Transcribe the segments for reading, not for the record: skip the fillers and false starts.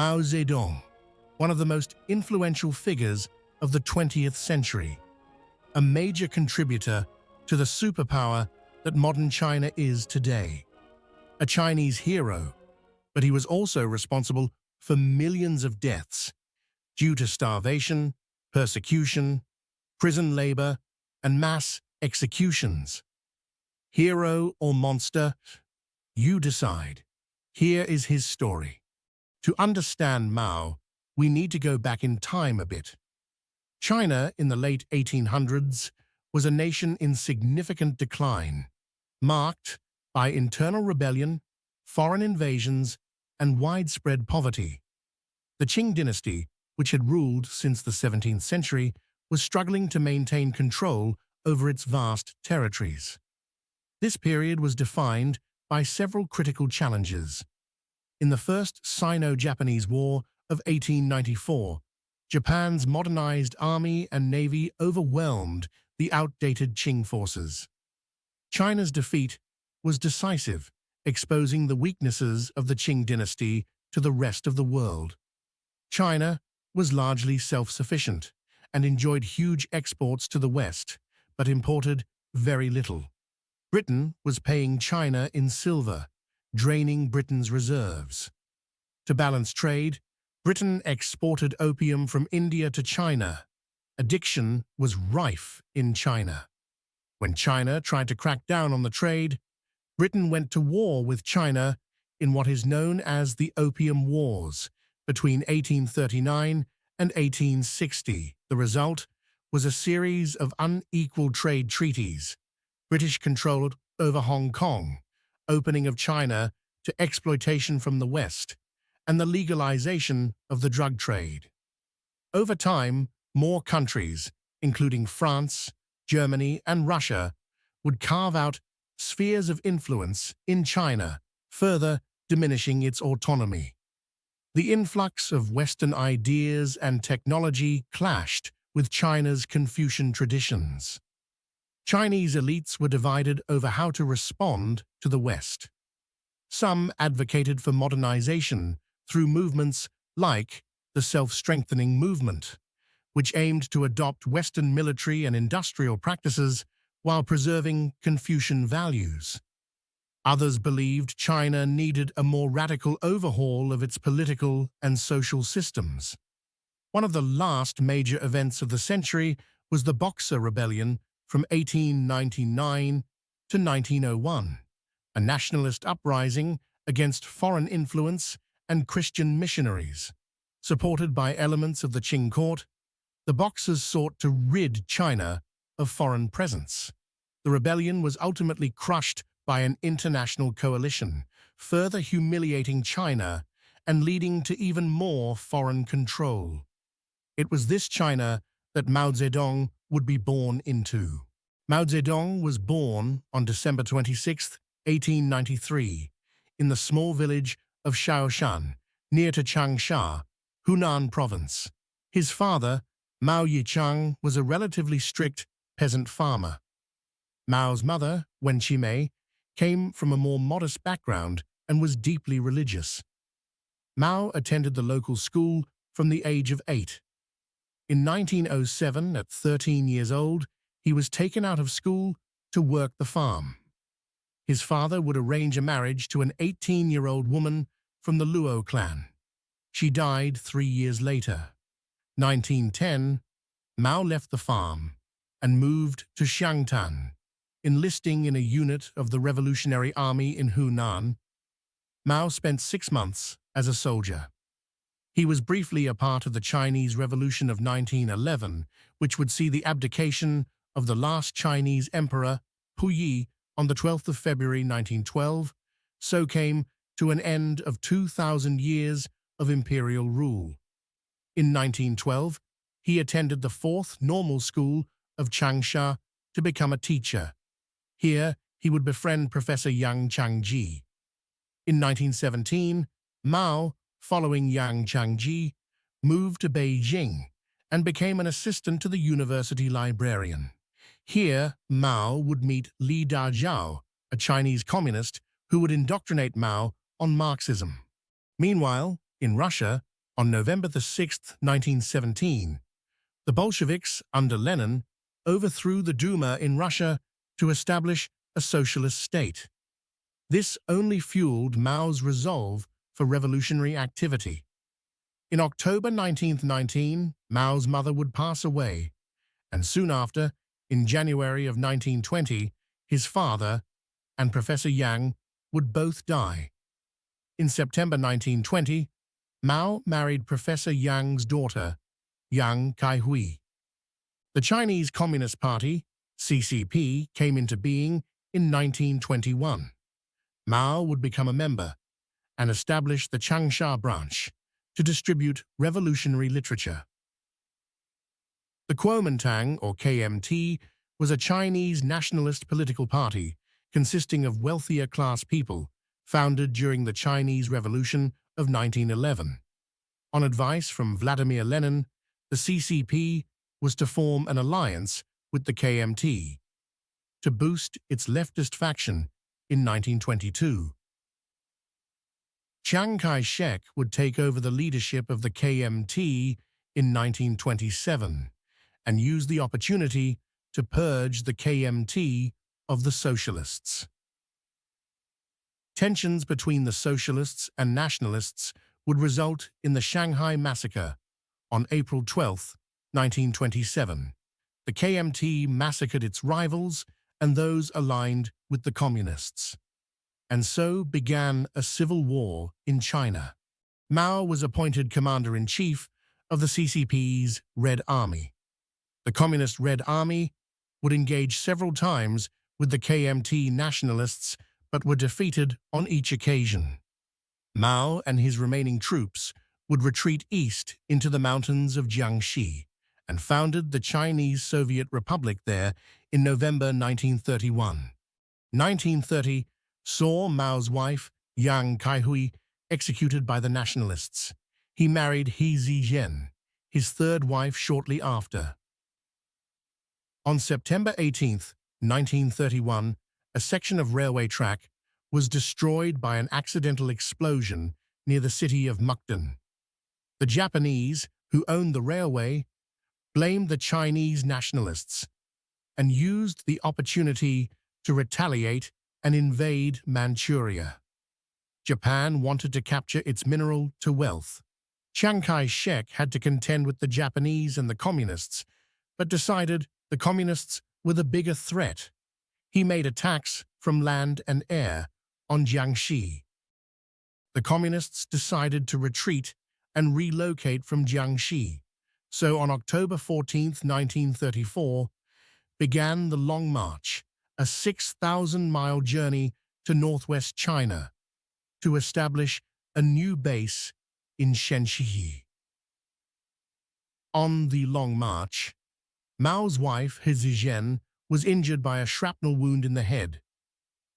Mao Zedong, one of the most influential figures of the 20th century, a major contributor to the superpower that modern China is today. A Chinese hero, but he was also responsible for millions of deaths due to starvation, persecution, prison labor, and mass executions. Hero or monster? You decide. Here is his story. To understand Mao, we need to go back in time a bit. China in the late 1800s was a nation in significant decline, marked by internal rebellion, foreign invasions, and widespread poverty. The Qing dynasty, which had ruled since the 17th century, was struggling to maintain control over its vast territories. This period was defined by several critical challenges. In the First Sino-Japanese War of 1894, Japan's modernized army and navy overwhelmed the outdated Qing forces. China's defeat was decisive, exposing the weaknesses of the Qing dynasty to the rest of the world. China was largely self-sufficient and enjoyed huge exports to the West, but imported very little. Britain was paying China in silver, draining Britain's reserves. To balance trade, Britain exported opium from India to China. Addiction was rife in China. When China tried to crack down on the trade, Britain went to war with China in what is known as the Opium Wars between 1839 and 1860. The result was a series of unequal trade treaties. British control over Hong Kong, opening of China to exploitation from the West, and the legalization of the drug trade. Over time, more countries, including France, Germany, and Russia, would carve out spheres of influence in China, further diminishing its autonomy. The influx of Western ideas and technology clashed with China's Confucian traditions. Chinese elites were divided over how to respond to the West. Some advocated for modernization through movements like the self-strengthening movement, which aimed to adopt Western military and industrial practices while preserving Confucian values. Others believed China needed a more radical overhaul of its political and social systems. One of the last major events of the century was the Boxer Rebellion from 1899 to 1901, a nationalist uprising against foreign influence and Christian missionaries. Supported by elements of the Qing court, the Boxers sought to rid China of foreign presence. The rebellion was ultimately crushed by an international coalition, further humiliating China and leading to even more foreign control. It was this China that Mao Zedong would be born into. Mao Zedong was born on December 26, 1893, in the small village of Shaoshan, near to Changsha, Hunan province. His father, Mao Yichang, was a relatively strict peasant farmer. Mao's mother, Wen Qimei, came from a more modest background and was deeply religious. Mao attended the local school from the age of 8. In 1907, at 13 years old, he was taken out of school to work the farm. His father would arrange a marriage to an 18-year-old woman from the Luo clan. She died 3 years later. 1910, Mao left the farm and moved to Xiangtan, enlisting in a unit of the Revolutionary Army in Hunan. Mao spent 6 months as a soldier. He was briefly a part of the Chinese Revolution of 1911, which would see the abdication of the last Chinese emperor, Puyi, on the 12th of February 1912, so came to an end of 2,000 years of imperial rule. In 1912, he attended the 4th Normal School of Changsha to become a teacher. Here, he would befriend Professor Yang Changji. In 1917, Mao, following Yang Changji, moved to Beijing and became an assistant to the university librarian. Here, Mao would meet Li Dajiao, a Chinese communist who would indoctrinate Mao on Marxism. Meanwhile, in Russia, On November 6, 1917, the Bolsheviks, under Lenin, overthrew the Duma in Russia to establish a socialist state. This only fueled Mao's resolve for revolutionary activity. In October 1919, Mao's mother would pass away, and soon after, in January of 1920, his father and Professor Yang would both die. In September 1920, Mao married Professor Yang's daughter, Yang Kaihui. The Chinese Communist Party, CCP, came into being in 1921. Mao would become a member and establish the Changsha branch to distribute revolutionary literature. The Kuomintang, or KMT, was a Chinese nationalist political party consisting of wealthier class people, founded during the Chinese Revolution of 1911. On advice from Vladimir Lenin, the CCP was to form an alliance with the KMT to boost its leftist faction in 1922. Chiang Kai-shek would take over the leadership of the KMT in 1927 and use the opportunity to purge the KMT of the socialists. Tensions between the socialists and nationalists would result in the Shanghai Massacre on April 12, 1927. The KMT massacred its rivals and those aligned with the communists. And so began a civil war in China. Mao was appointed commander-in-chief of the CCP's Red Army. The Communist Red Army would engage several times with the KMT nationalists but were defeated on each occasion. Mao and his remaining troops would retreat east into the mountains of Jiangxi and founded the Chinese Soviet Republic there in November 1931. 1930 saw Mao's wife, Yang Kaihui, executed by the nationalists. He married He Zizhen, his third wife, shortly after. On September 18, 1931, a section of railway track was destroyed by an accidental explosion near the city of Mukden. The Japanese, who owned the railway, blamed the Chinese nationalists and used the opportunity to retaliate and invade Manchuria. Japan wanted to capture its mineral to wealth. Chiang Kai-shek had to contend with the Japanese and the communists, but decided the communists were the bigger threat. He made attacks from land and air on Jiangxi. The communists decided to retreat and relocate from Jiangxi. So on October 14, 1934, began the Long March, a 6,000-mile journey to northwest China to establish a new base in Shenxi. On the Long March, Mao's wife, He Zizhen, was injured by a shrapnel wound in the head.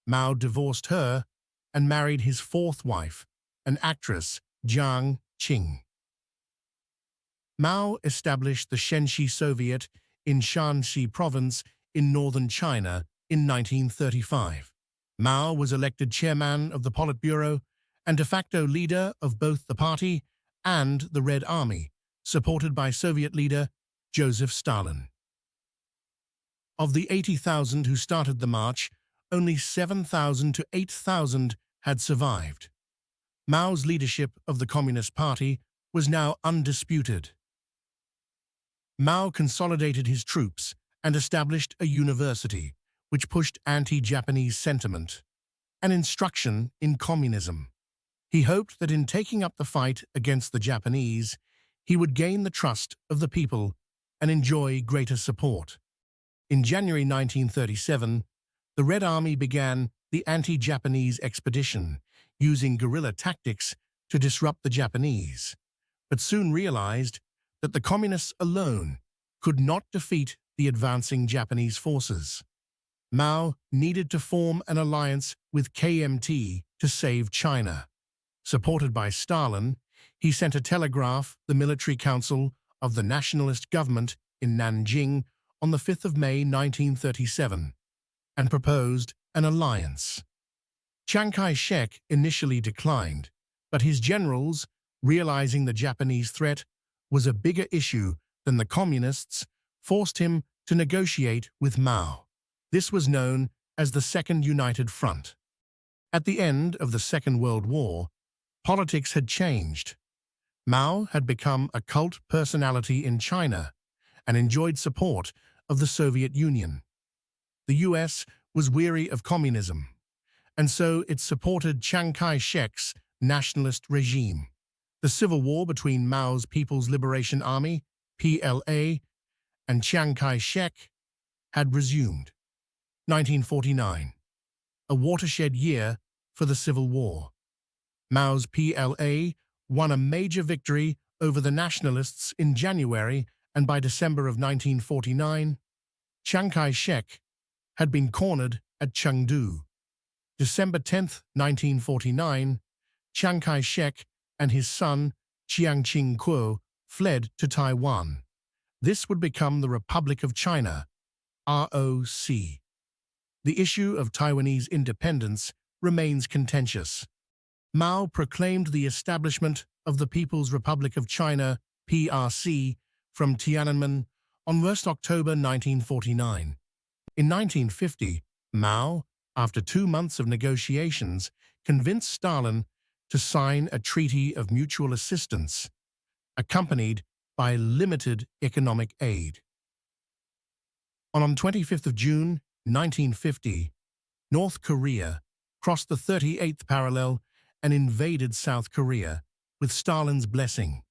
Mao divorced her and married his fourth wife, an actress, Jiang Qing. Mao established the Shenxi Soviet in Shanxi province in northern China in 1935. Mao was elected chairman of the Politburo and de facto leader of both the party and the Red Army, supported by Soviet leader Joseph Stalin. Of the 80,000 who started the march, only 7,000 to 8,000 had survived. Mao's leadership of the Communist Party was now undisputed. Mao consolidated his troops and established a university, which pushed anti-Japanese sentiment and instruction in communism. He hoped that in taking up the fight against the Japanese, he would gain the trust of the people and enjoy greater support. In January 1937, the Red Army began the anti-Japanese expedition, using guerrilla tactics to disrupt the Japanese, but soon realized that the communists alone could not defeat the advancing Japanese forces. Mao needed to form an alliance with KMT to save China. Supported by Stalin, he sent a telegraph to the military council of the nationalist government in Nanjing on the 5th of May 1937 and proposed an alliance. Chiang Kai-shek initially declined, but his generals realizing the Japanese threat was a bigger issue than the communists, forced him to negotiate with Mao. This was known as the Second United Front. At the end of the Second World War, politics had changed. Mao had become a cult personality in China and enjoyed support of the Soviet Union. The US was weary of communism, and so it supported Chiang Kai-shek's nationalist regime. The civil war between Mao's People's Liberation Army, PLA, and Chiang Kai-shek had resumed. 1949, a watershed year for the Civil War. Mao's PLA won a major victory over the nationalists in January, and by December of 1949, Chiang Kai-shek had been cornered at Chengdu. December 10, 1949, Chiang Kai-shek and his son, Chiang Ching-kuo, fled to Taiwan. This would become the Republic of China, ROC. The issue of Taiwanese independence remains contentious. Mao proclaimed the establishment of the People's Republic of China, PRC, from Tiananmen on 1 October 1949. In 1950, Mao, after 2 months of negotiations, convinced Stalin to sign a treaty of mutual assistance, accompanied by limited economic aid. On 25 June 1950, North Korea crossed the 38th parallel and invaded South Korea with Stalin's blessing.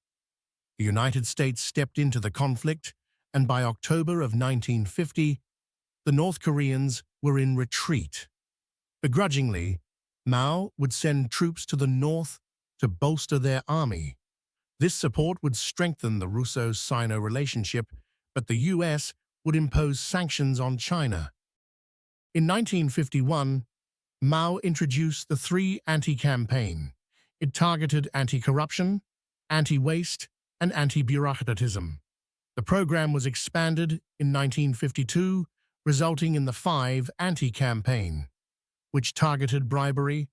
The United States stepped into the conflict, and by October of 1950, the North Koreans were in retreat. Begrudgingly, Mao would send troops to the north to bolster their army. This support would strengthen the Russo-Sino relationship, but the US would impose sanctions on China. In 1951, Mao introduced the Three Anti-Campaign. It targeted anti-corruption, anti-waste, and anti-bureaucratism. The program was expanded in 1952, resulting in the Five Anti-Campaign, which targeted bribery,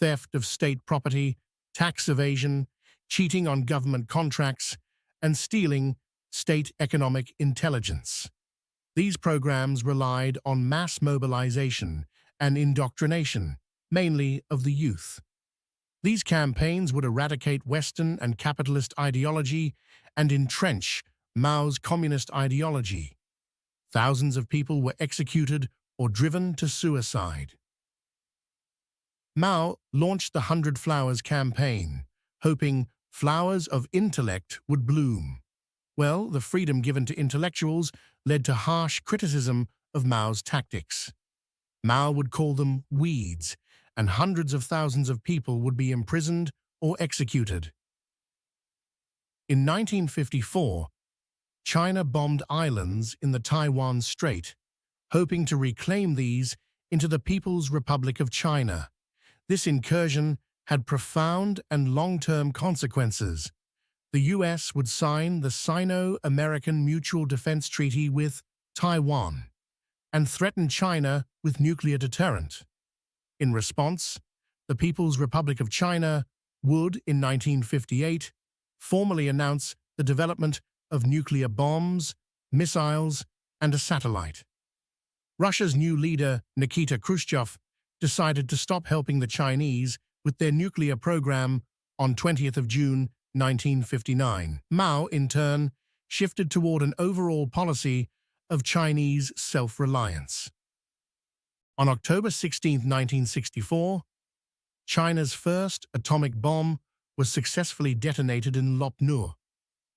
theft of state property, tax evasion, cheating on government contracts, and stealing state economic intelligence. These programs relied on mass mobilization and indoctrination, mainly of the youth. These campaigns would eradicate Western and capitalist ideology and entrench Mao's communist ideology. Thousands of people were executed or driven to suicide. Mao launched the 100 Flowers campaign, hoping flowers of intellect would bloom. Well, the freedom given to intellectuals led to harsh criticism of Mao's tactics. Mao would call them weeds, and hundreds of thousands of people would be imprisoned or executed. In 1954, China bombed islands in the Taiwan Strait, hoping to reclaim these into the People's Republic of China. This incursion had profound and long-term consequences. The US would sign the Sino-American Mutual Defense Treaty with Taiwan and threaten China with nuclear deterrent. In response, the People's Republic of China would, in 1958, formally announce the development of nuclear bombs, missiles, and a satellite. Russia's new leader, Nikita Khrushchev, decided to stop helping the Chinese with their nuclear program on 20th June 1959. Mao, in turn, shifted toward an overall policy of Chinese self-reliance. On October 16, 1964, China's first atomic bomb was successfully detonated in Lop Nur,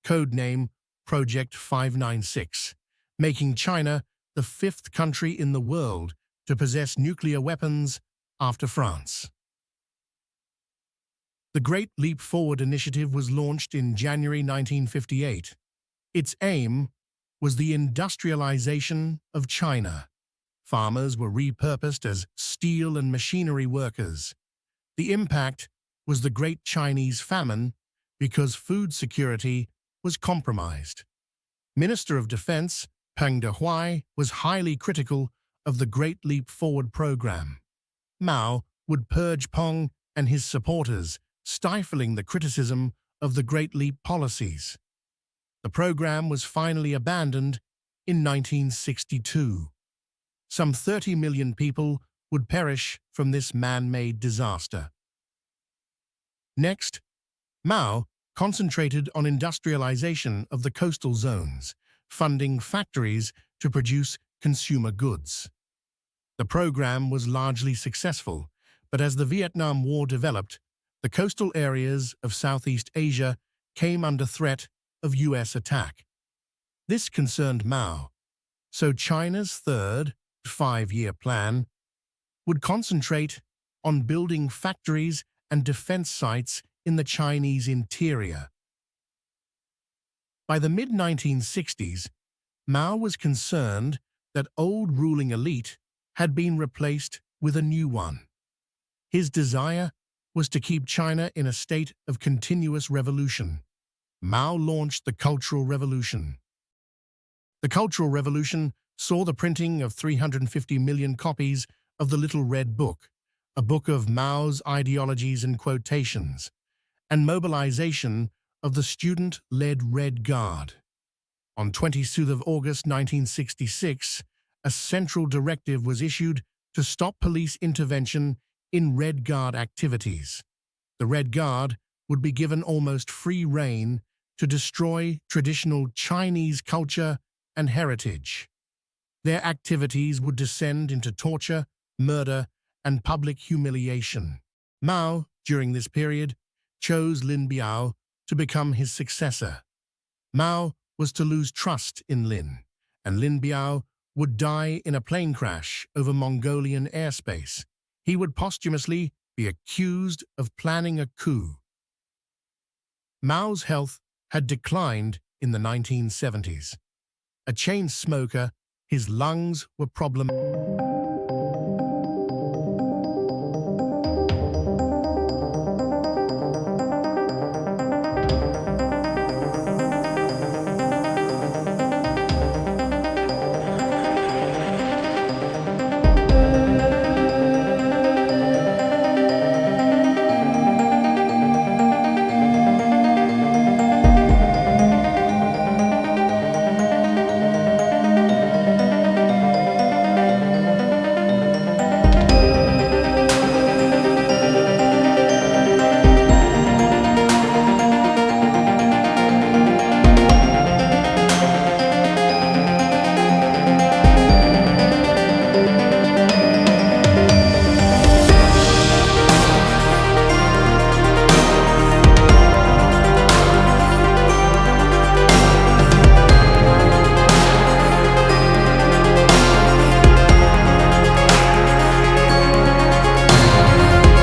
codename Project 596, making China the fifth country in the world to possess nuclear weapons after France. The Great Leap Forward initiative was launched in January 1958. Its aim was the industrialization of China. Farmers were repurposed as steel and machinery workers. The impact was the Great Chinese Famine because food security was compromised. Minister of Defense Peng Dehuai was highly critical of the Great Leap Forward program. Mao would purge Peng and his supporters, stifling the criticism of the Great Leap policies. The program was finally abandoned in 1962. Some 30 million people would perish from this man-made disaster. Next, Mao concentrated on industrialization of the coastal zones, funding factories to produce consumer goods. The program was largely successful, but as the Vietnam War developed, the coastal areas of Southeast Asia came under threat of U.S. attack. This concerned Mao, so China's third five-year plan would concentrate on building factories and defense sites in the Chinese interior. By the mid-1960s, Mao was concerned that old ruling elite had been replaced with a new one. His desire was to keep China in a state of continuous revolution. Mao launched the Cultural Revolution. The Cultural Revolution saw the printing of 350 million copies of the Little Red Book, a book of Mao's ideologies and quotations, and mobilization of the student-led Red Guard. On 22 August 1966, a central directive was issued to stop police intervention in Red Guard activities. The Red Guard would be given almost free rein to destroy traditional Chinese culture and heritage. Their activities would descend into torture, murder, and public humiliation. Mao, during this period, chose Lin Biao to become his successor. Mao was to lose trust in Lin, and Lin Biao would die in a plane crash over Mongolian airspace. He would posthumously be accused of planning a coup. Mao's health had declined in the 1970s. A chain smoker, his lungs were problematic.